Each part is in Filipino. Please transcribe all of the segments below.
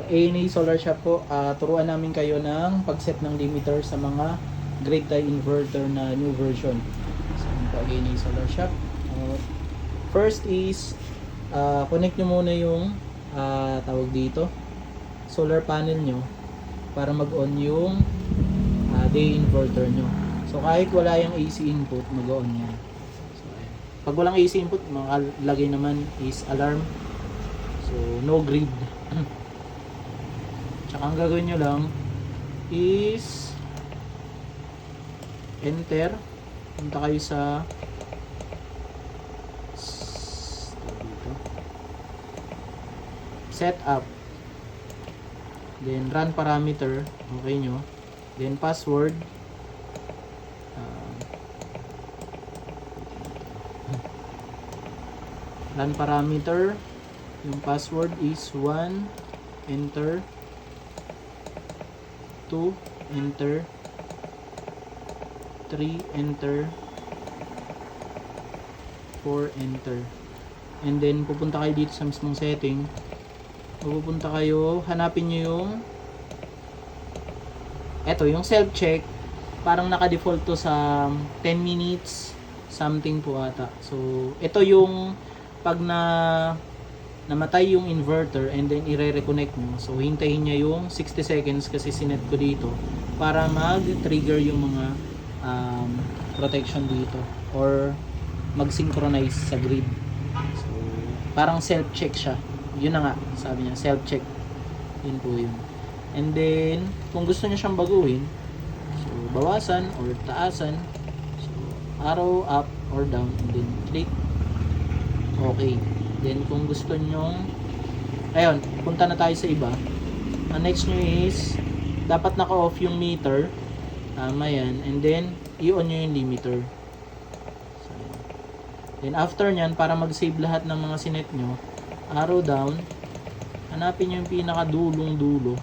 ANA Solar Shop po, turuan namin kayo ng pag-set ng limiter sa mga grid tie inverter na new version. So, yun po, ANA Solar Shop. First is, connect nyo muna yung tawag dito, solar panel nyo para mag-on yung day inverter nyo. So, kahit wala yung AC input, mag-on yan. So, ayan. Pag walang AC input, makalagay naman is alarm. So, no grid. Tsaka ang gagawin nyo lang is enter, punta kayo sa setup, then run parameter, okay nyo, then password, run parameter, yung password is 1, enter, 2, enter, 3, enter, 4, enter. And then pupunta kayo dito sa mismong setting, pupunta kayo, hanapin nyo yung eto, yung self-check. Parang naka-default to sa 10 minutes something po ata. So ito yung pag namatay yung inverter and then i-reconnect mo, so hintayin niya yung 60 seconds kasi sinet ko dito para mag-trigger yung mga protection dito or mag-synchronize sa grid. So parang self-check siya. Yun na nga, sabi niya, self-check. Yun po yun. And then kung gusto niya siyang baguhin, so bawasan or taasan, so arrow up or down, and then click okay. Then kung gusto nyo, ayun, punta na tayo sa iba. Ang next nyo is dapat naka-off yung meter, tama yan, and then i-on nyo yung limiter. So, then after nyan, para mag-save lahat ng mga sinet nyo, arrow down, hanapin nyo yung pinaka dulong dulo.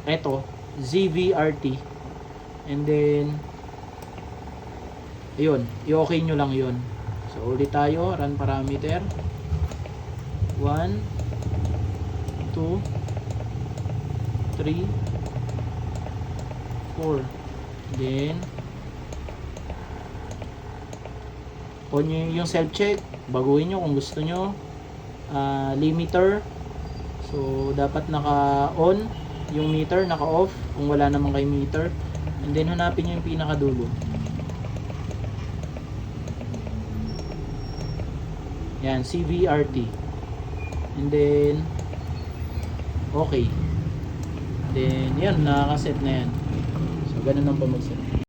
Eto, ZVRT, and then ayun, i-okay nyo lang yun. So ulit tayo, run parameter 1, 2, 3, 4, then on nyo yung self-check, baguhin nyo kung gusto nyo. Limiter, so dapat naka-on yung meter, naka-off kung wala naman kay meter, and then hanapin nyo yung pinakadulo. Yan, CVRT. And then okay. Then yan, nakaka-set na yan. So ganun ang pamagset.